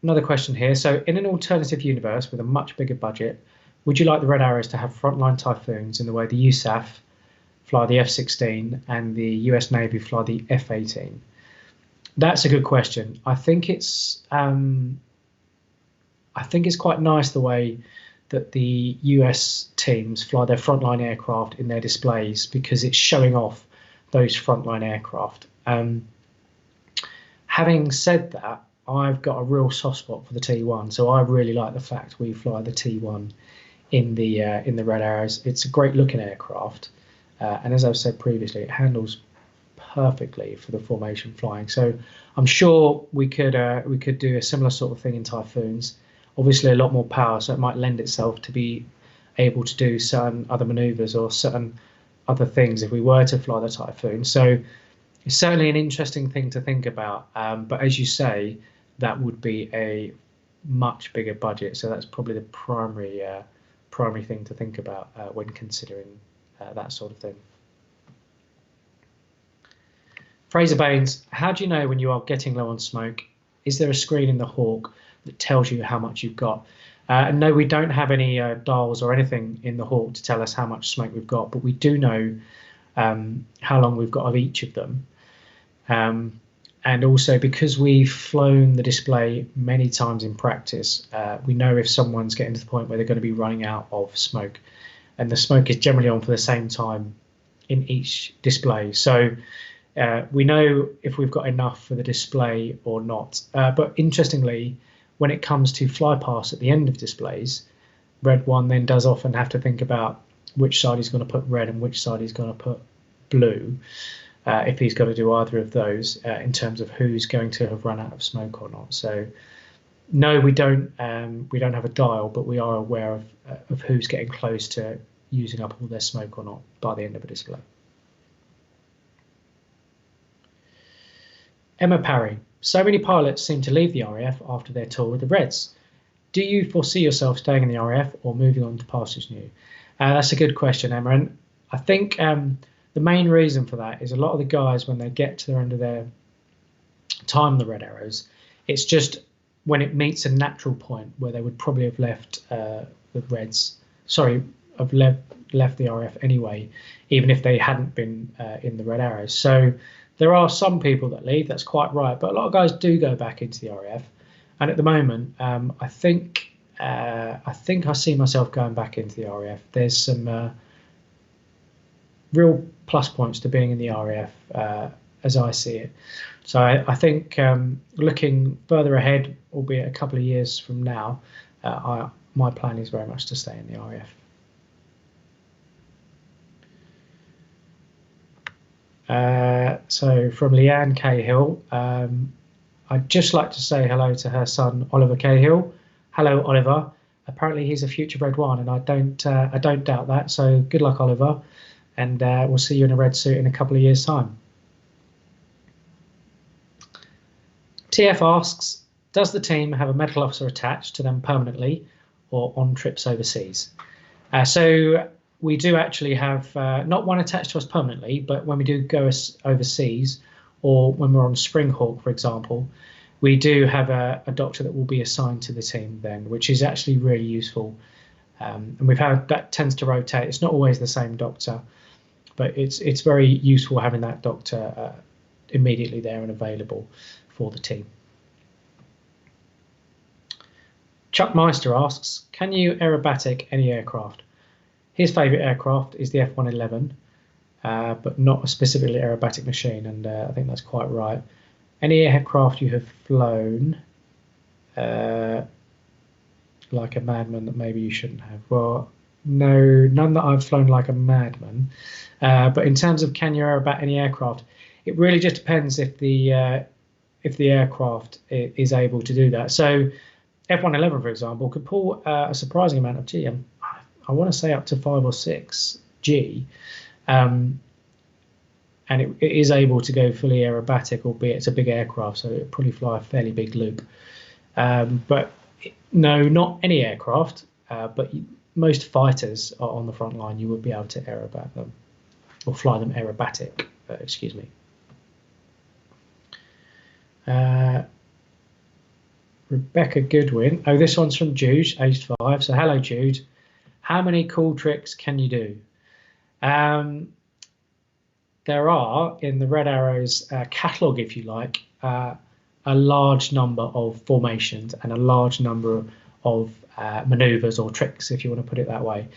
Another question here. So in an alternative universe with a much bigger budget, would you like the Red Arrows to have frontline Typhoons in the way the USAF fly the F-16 and the US Navy fly the F-18? That's a good question. I think it's quite nice the way that the US teams fly their frontline aircraft in their displays, because it's showing off those frontline aircraft. Having said that, I've got a real soft spot for the T1, so I really like the fact we fly the T1 in the Red Arrows. It's a great looking aircraft, and as I've said previously, it handles perfectly for the formation flying. So I'm sure we could do a similar sort of thing in Typhoons. Obviously, a lot more power, so it might lend itself to be able to do certain other manoeuvres or certain other things if we were to fly the Typhoon. So it's certainly an interesting thing to think about. But as you say, that would be a much bigger budget. So that's probably the primary thing to think about when considering that sort of thing. Fraser Baines, how do you know when you are getting low on smoke? Is there a screen in the Hawk that tells you how much you've got? No, we don't have any dials or anything in the Hawk to tell us how much smoke we've got, but we do know how long we've got of each of them. And also, because we've flown the display many times in practice, we know if someone's getting to the point where they're going to be running out of smoke, and the smoke is generally on for the same time in each display. So We know if we've got enough for the display or not. But interestingly, when it comes to flypasts at the end of displays, Red One then does often have to think about which side he's going to put red and which side he's going to put blue, if he's got to do either of those, in terms of who's going to have run out of smoke or not. So no, we don't have a dial, but we are aware of who's getting close to using up all their smoke or not by the end of a display. Emma Parry. So many pilots seem to leave the RAF after their tour with the Reds. Do you foresee yourself staying in the RAF or moving on to pastures new? That's a good question, Emma. And I think the main reason for that is a lot of the guys, when they get to the end of their time in the Red Arrows, it's just when it meets a natural point where they would probably have left the Reds, have left the RAF anyway, even if they hadn't been in the Red Arrows. So there are some people that leave, that's quite right, but a lot of guys do go back into the RAF. And at the moment, I think I see myself going back into the RAF. There's some real plus points to being in the RAF as I see it. So I think looking further ahead, albeit a couple of years from now, my plan is very much to stay in the RAF. So from Leanne Cahill, I'd just like to say hello to her son Oliver Cahill. Hello, Oliver. Apparently he's a future Red One, and I don't doubt that. So good luck, Oliver, and we'll see you in a red suit in a couple of years' time. TF asks, does the team have a medical officer attached to them permanently or on trips overseas? So we do actually have not one attached to us permanently, but when we do go overseas, or when we're on Springhawk, for example, we do have a doctor that will be assigned to the team then, which is actually really useful. And we've had that tends to rotate. It's not always the same doctor, but it's very useful having that doctor immediately there and available for the team. Chuck Meister asks, can you aerobatic any aircraft? His favourite aircraft is the F-111, but not a specifically aerobatic machine, and I think that's quite right. Any aircraft you have flown like a madman that maybe you shouldn't have? Well, no, none that I've flown like a madman. But in terms of can you aerobat any aircraft, it really just depends if the aircraft is able to do that. So F-111, for example, could pull a surprising amount of G. I want to say up to 5 or 6 G. And it is able to go fully aerobatic, albeit it's a big aircraft, so it'll probably fly a fairly big loop. But no, not any aircraft, but most fighters are on the front line. You would be able to aerobat them, or fly them aerobatic, excuse me. Rebecca Goodwin. Oh, this one's from Jude, aged 5. So hello, Jude. How many cool tricks can you do? There are, in the Red Arrows catalogue, if you like, a large number of formations and a large number of manoeuvres or tricks, if you want to put it that way.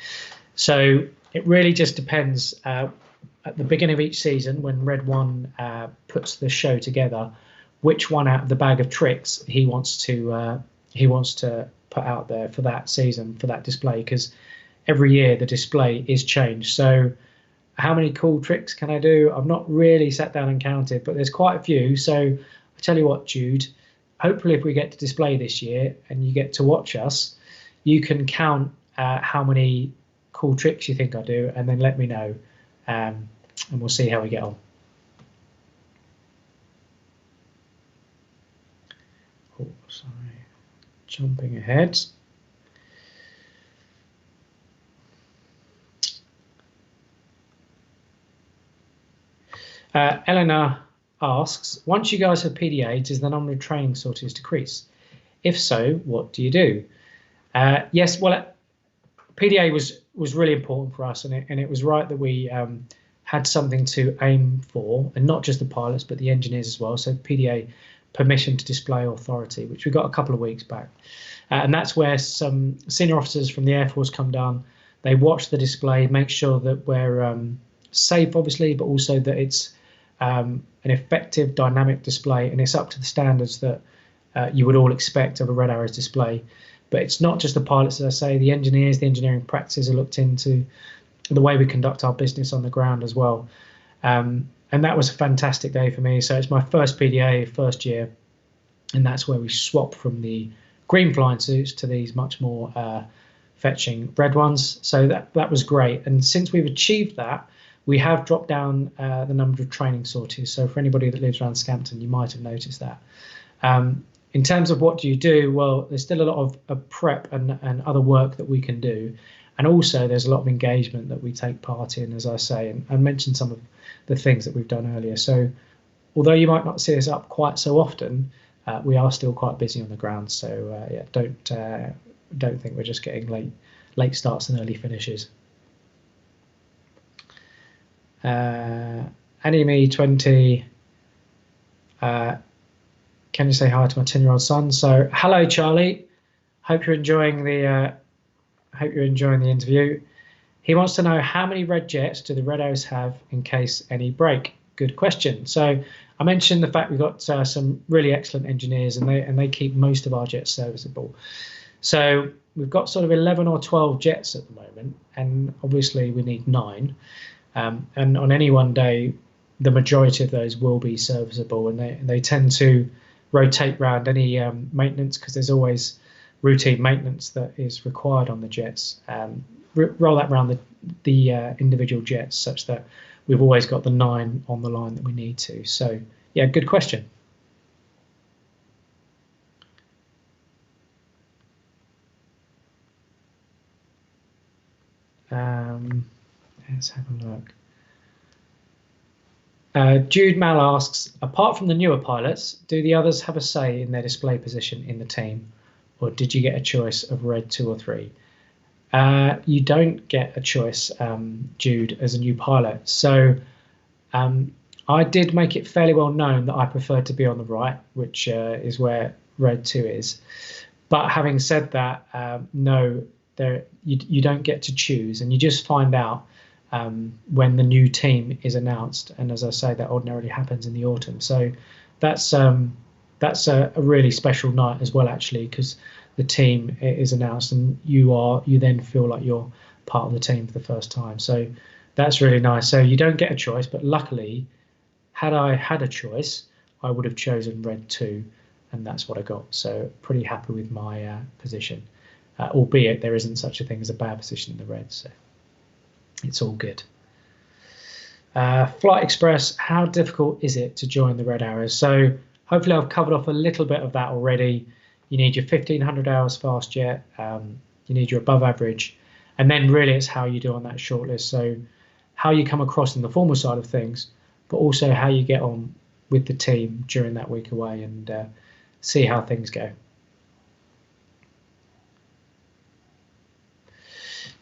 So it really just depends at the beginning of each season, when Red One puts the show together, which one out of the bag of tricks he wants to put out there for that season, for that display, because every year the display is changed. So how many cool tricks can I do? I've not really sat down and counted, but there's quite a few. So I tell you what, Jude, hopefully if we get to display this year and you get to watch us, you can count how many cool tricks you think I do, and then let me know, and we'll see how we get on. Oh, sorry, jumping ahead. Eleanor asks, once you guys have PDA, does the number of training sorties decrease? If so, what do you do? Yes, well, PDA was really important for us, and it was right that we had something to aim for, and not just the pilots, but the engineers as well. So PDA, permission to display authority, which we got a couple of weeks back. And that's where some senior officers from the Air Force come down. They watch the display, make sure that we're safe, obviously, but also that it's an effective dynamic display, and it's up to the standards that you would all expect of a Red Arrows display. But it's not just the pilots, as I say, the engineers, the engineering practices are looked into, the way we conduct our business on the ground as well. And that was a fantastic day for me. So it's my first PDA, first year, and that's where we swapped from the green flying suits to these much more fetching red ones. So that was great. And since we've achieved that, we have dropped down the number of training sorties. So for anybody that lives around Scampton, you might have noticed that. In terms of what do you do, well, there's still a lot of prep and other work that we can do. And also there's a lot of engagement that we take part in, as I say, and I mentioned some of the things that we've done earlier. So although you might not see us up quite so often, we are still quite busy on the ground. So yeah, don't think we're just getting late starts and early finishes. Anime20, can you say hi to my 10-year-old son? So hello, Charlie. Hope you're enjoying the interview. He wants to know, how many red jets do the Red Arrows have in case any break? Good question. So I mentioned the fact we've got some really excellent engineers, and they keep most of our jets serviceable. So we've got sort of 11 or 12 jets at the moment, and obviously we need 9. And on any one day, the majority of those will be serviceable, and they tend to rotate around any maintenance, because there's always routine maintenance that is required on the jets. Roll that around the individual jets, such that we've always got the 9 on the line that we need to. So yeah, good question. Let's have a look. Jude Mal asks, apart from the newer pilots, do the others have a say in their display position in the team, or did you get a choice of red 2 or 3? You don't get a choice, Jude, as a new pilot. So I did make it fairly well known that I preferred to be on the right, which is where red 2 is. But having said that, no, you don't get to choose, and you just find out when the new team is announced. And as I say, that ordinarily happens in the autumn. So that's a really special night as well, actually, because the team is announced, and you then feel like you're part of the team for the first time. So that's really nice. So you don't get a choice, but luckily, had I had a choice, I would have chosen red 2, and that's what I got. So pretty happy with my position, albeit there isn't such a thing as a bad position in the red, so it's all good. Flight Express, how difficult is it to join the Red Arrows? So hopefully I've covered off a little bit of that already. You need your 1500 hours fast jet, you need your above average, and then really it's how you do on that shortlist. So how you come across in the formal side of things, but also how you get on with the team during that week away, and see how things go.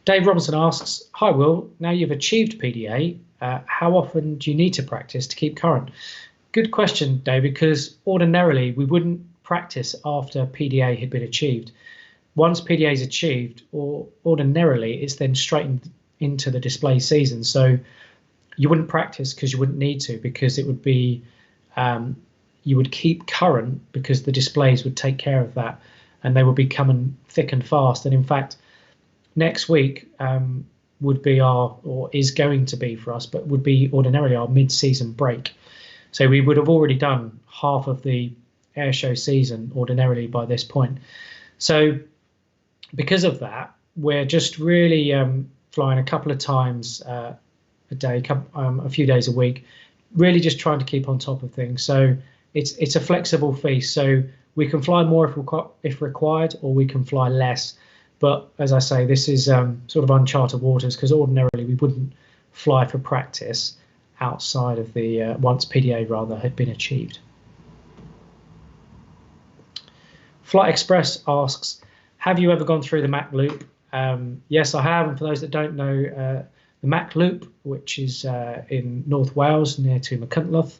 Dave Robinson asks, hi Will, now you've achieved PDA, how often do you need to practice to keep current? Good question, Dave, because ordinarily we wouldn't practice after PDA had been achieved. Once PDA is achieved, or ordinarily it's then straight into the display season. So you wouldn't practice because you wouldn't need to, because it would be, you would keep current because the displays would take care of that, and they would be coming thick and fast. And in fact, next week would be or is going to be for us, but would be ordinarily our mid-season break. So we would have already done half of the airshow season ordinarily by this point. So because of that, we're just really flying a couple of times a day, a few days a week, really just trying to keep on top of things. So it's a flexible feast. So we can fly more if required, or we can fly less. But as I say, this is sort of uncharted waters, because ordinarily we wouldn't fly for practice outside of the once PDA rather had been achieved. Flight Express asks, have you ever gone through the Mac Loop? Yes, I have. And for those that don't know, the Mac Loop, which is in North Wales near to Machynlleth,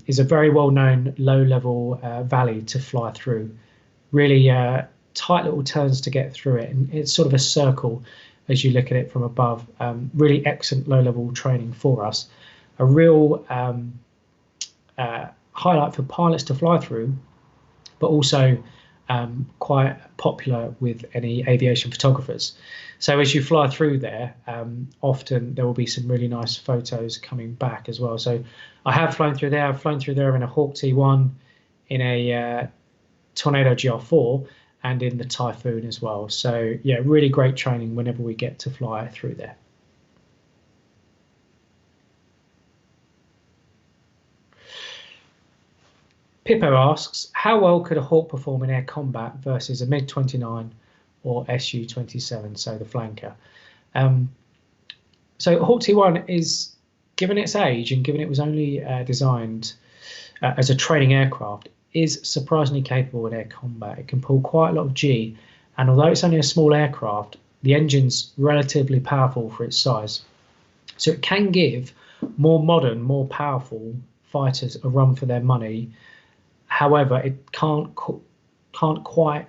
is a very well-known low-level valley to fly through. Really tight little turns to get through it, and it's sort of a circle as you look at it from above. Really excellent low-level training for us. a real highlight for pilots to fly through, but also quite popular with any aviation photographers. So as you fly through there, often there will be some really nice photos coming back as well. So I have flown through there. I've flown through there in a Hawk T1, in a Tornado GR4, and in the Typhoon as well. So yeah, really great training whenever we get to fly through there. Pippo asks, how well could a Hawk perform in air combat versus a MiG-29 or Su-27, so the flanker? So Hawk T1 is, given its age and given it was only designed as a training aircraft, is surprisingly capable in air combat. It can pull quite a lot of G, and although it's only a small aircraft, the engine's relatively powerful for its size. So it can give more modern, more powerful fighters a run for their money. However, it can't quite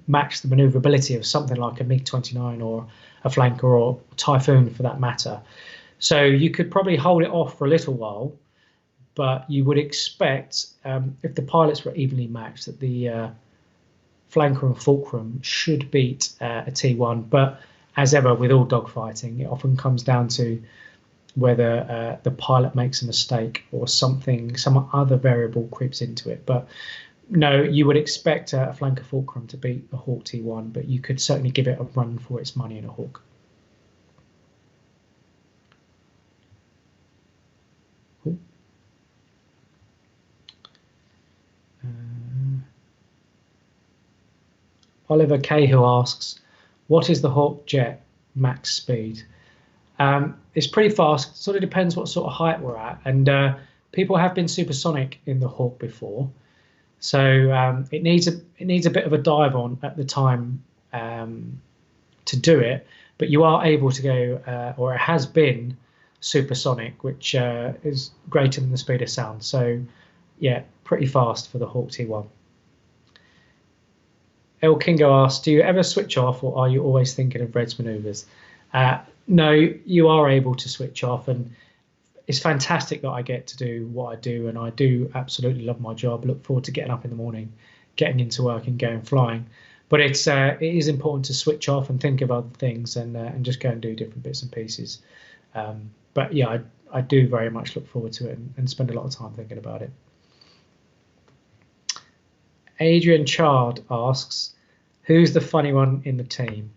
match the maneuverability of something like a MiG-29 or a flanker or Typhoon for that matter. So you could probably hold it off for a little while, but you would expect, if the pilots were evenly matched, that the flanker and fulcrum should beat a T1. But as ever with all dogfighting, it often comes down to whether the pilot makes a mistake or some other variable creeps into it. But no, you would expect a flanker fulcrum to beat a Hawk T1, but you could certainly give it a run for its money in a Hawk. Oliver Cahill asks, what is the Hawk jet max speed? It's pretty fast. Sort of depends what sort of height we're at, and people have been supersonic in the Hawk before, so it needs a bit of a dive on at the time to do it. But you are able to go, or it has been supersonic, which is greater than the speed of sound. So yeah, pretty fast for the Hawk T1. El Kingo asks, do you ever switch off, or are you always thinking of Red's manoeuvres? No, you are able to switch off, and it's fantastic that I get to do what I do, and I do absolutely love my job. Look forward to getting up in the morning, getting into work and going flying. But it is important to switch off and think of other things, and just go and do different bits and pieces. But yeah, I do very much look forward to it and spend a lot of time thinking about it. Adrian Chard asks, who's the funny one in the team?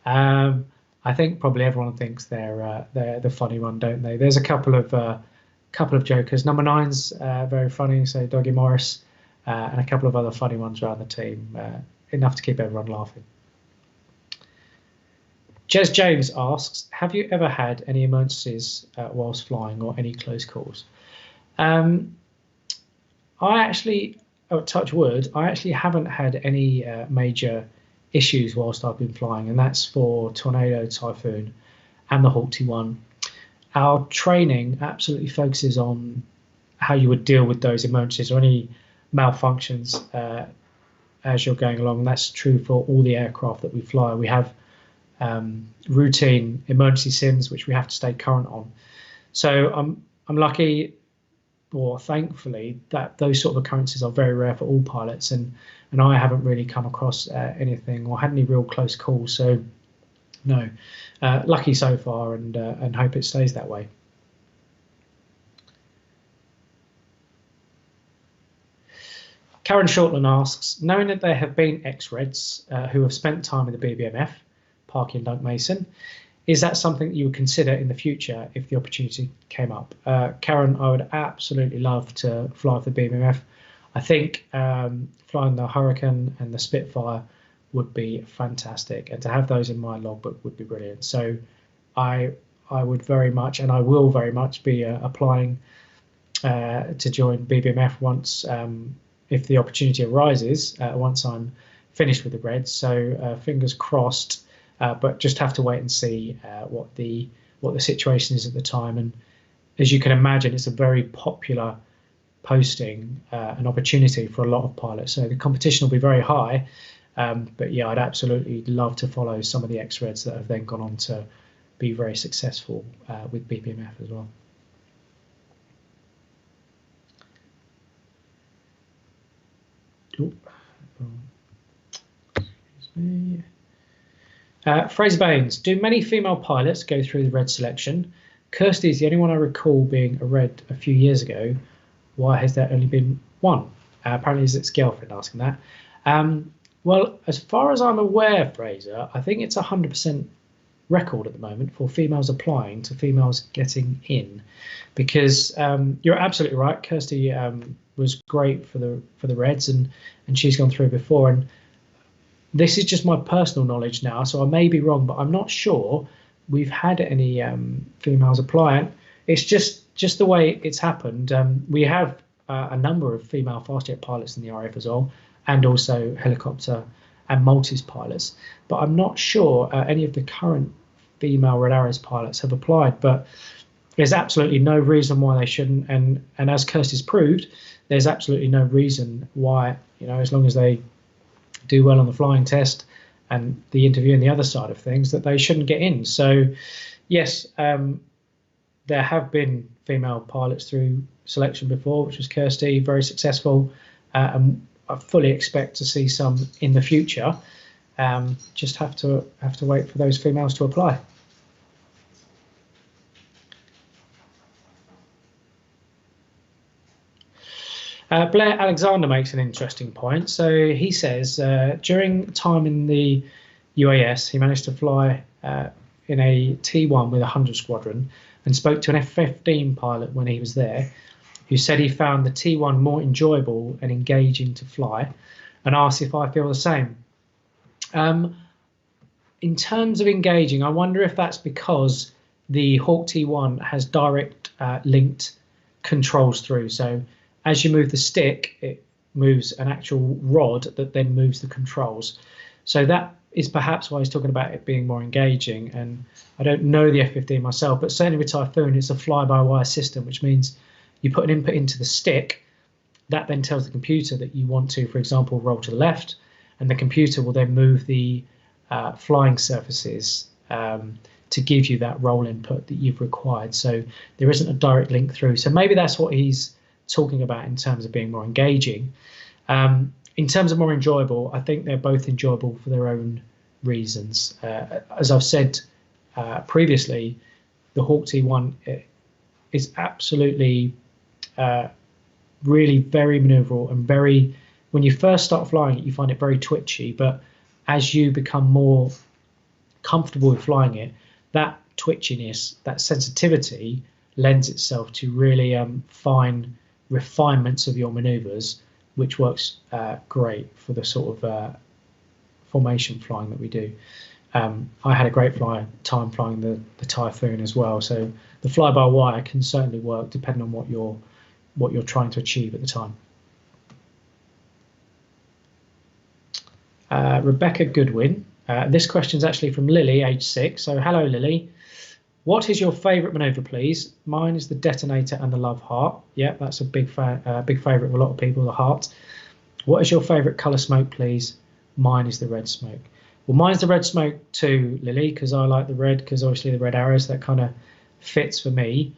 I think probably everyone thinks they're the funny one, don't they? There's a couple of jokers. Number 9's very funny, so Dougie Morris, and a couple of other funny ones around the team, enough to keep everyone laughing. Jez James asks, have you ever had any emergencies whilst flying or any close calls? I actually, touch wood, I actually haven't had any major issues whilst I've been flying, and that's for Tornado, Typhoon, and the Hawk T1. Our training absolutely focuses on how you would deal with those emergencies or any malfunctions as you're going along. And that's true for all the aircraft that we fly. We have routine emergency sims which we have to stay current on. So I'm lucky, or thankfully, that those sort of occurrences are very rare for all pilots, and I haven't really come across anything or had any real close calls. So no, lucky so far, and hope it stays that way. Karen Shortland asks, knowing that there have been ex-Reds who have spent time in the BBMF, Parky and Dunk Mason, is that something that you would consider in the future if the opportunity came up? Karen, I would absolutely love to fly for the BBMF. I think flying the Hurricane and the Spitfire would be fantastic, and to have those in my logbook would be brilliant. So I would very much, and I will very much be applying to join BBMF once, if the opportunity arises, once I'm finished with the Reds. So fingers crossed, but just have to wait and see what the situation is at the time. And as you can imagine, it's a very popular posting, an opportunity for a lot of pilots. So the competition will be very high. But yeah, I'd absolutely love to follow some of the ex-Reds that have then gone on to be very successful with BBMF as well. Fraser Baines, do many female pilots go through the red selection? Kirsty is the only one I recall being a red a few years ago. Why has there only been one? Apparently it's its girlfriend asking that. Well, as far as I'm aware, Fraser, I think it's 100% record at the moment for females applying to females getting in, because you're absolutely right. Kirsty was great for the Reds, and she's gone through before. And this is just my personal knowledge now, so I may be wrong, but I'm not sure we've had any females apply. It's just the way it's happened. We have a number of female fast jet pilots in the RAF as well, and also helicopter and Maltese pilots. But I'm not sure any of the current female Red Arrows pilots have applied. But there's absolutely no reason why they shouldn't. And as Kirsty's proved, there's absolutely no reason why, as long as they do well on the flying test and the interview and the other side of things, that they shouldn't get in. So yes, there have been female pilots through selection before, which was Kirsty, very successful, and I fully expect to see some in the future. Just have to wait for those females to apply. Blair Alexander makes an interesting point. So he says during time in the UAS, he managed to fly in a T1 with a 100 squadron, and spoke to an F-15 pilot when he was there, who said he found the T1 more enjoyable and engaging to fly, and asked if I feel the same. In terms of engaging, I wonder if that's because the Hawk T1 has direct linked controls through. So as you move the stick, it moves an actual rod that then moves the controls. So that is perhaps why he's talking about it being more engaging. And I don't know the F-15 myself, but certainly with Typhoon, it's a fly-by-wire system, which means you put an input into the stick. That then tells the computer that you want to, for example, roll to the left, and the computer will then move the flying surfaces to give you that roll input that you've required. So there isn't a direct link through. So maybe that's what he's talking about in terms of being more engaging. In terms of more enjoyable, I think they're both enjoyable for their own reasons. As I've said previously, the Hawk T1 is absolutely really very maneuverable and very, when you first start flying it, you find it very twitchy, but as you become more comfortable with flying it, that twitchiness, that sensitivity lends itself to really fine refinements of your maneuvers, which works great for the sort of formation flying that we do. I had a great time flying the Typhoon as well, so the fly-by-wire can certainly work depending on what you're trying to achieve at the time. Rebecca Goodwin. This question is actually from Lily, age 6. So hello, Lily. What is your favourite manoeuvre, please? Mine is the detonator and the love heart. Yeah, that's a big favourite of a lot of people, the heart. What is your favourite colour smoke, please? Mine is the red smoke. Well, mine's the red smoke too, Lily, because I like the red, because obviously the red arrows, that kind of fits for me.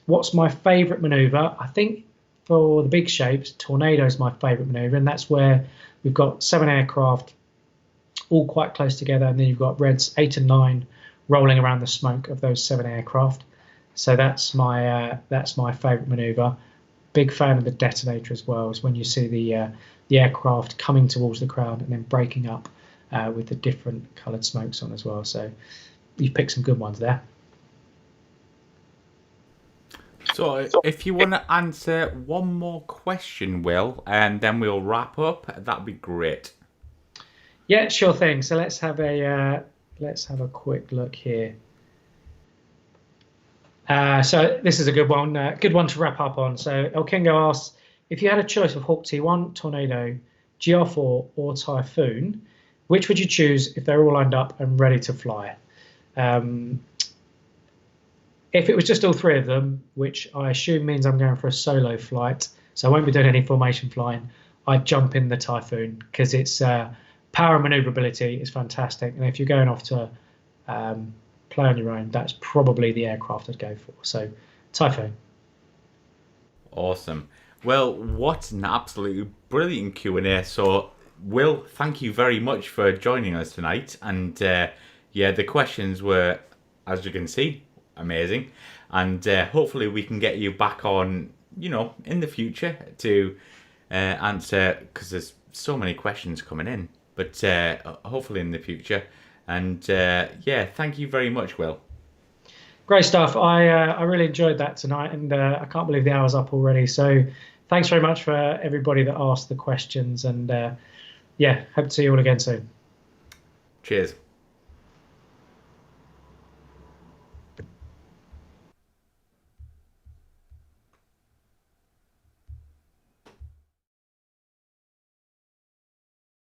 What's my favourite manoeuvre? I think for the big shapes, Tornado is my favourite manoeuvre, and that's where we've got 7 aircraft all quite close together, and then you've got Reds 8 and 9 rolling around the smoke of those 7 aircraft. So that's my favourite manoeuvre. Big fan of the detonator as well, is when you see the aircraft coming towards the crowd and then breaking up with the different coloured smokes on as well. So you've picked some good ones there. So if you want to answer one more question, Will, and then we'll wrap up, that'd be great. Yeah, sure thing. So let's have a quick look here. So this is a good one to wrap up on. So El Kingo asks, if you had a choice of Hawk T1, Tornado, GR4 or Typhoon, which would you choose if they're all lined up and ready to fly? If it was just all 3 of them, which I assume means I'm going for a solo flight, so I won't be doing any formation flying, I'd jump in the Typhoon, because its power and manoeuvrability is fantastic. And if you're going off to play on your own, that's probably the aircraft I'd go for. So Typhoon. Awesome. Well, what an absolutely brilliant Q&A. So, Will, thank you very much for joining us tonight. And yeah, the questions were, as you can see, amazing. And hopefully we can get you back on, in the future to answer, because there's so many questions coming in. But hopefully in the future. And yeah, thank you very much, Will. Great stuff. I really enjoyed that tonight, and I can't believe the hour's up already. So thanks very much for everybody that asked the questions, and yeah, hope to see you all again soon. Cheers.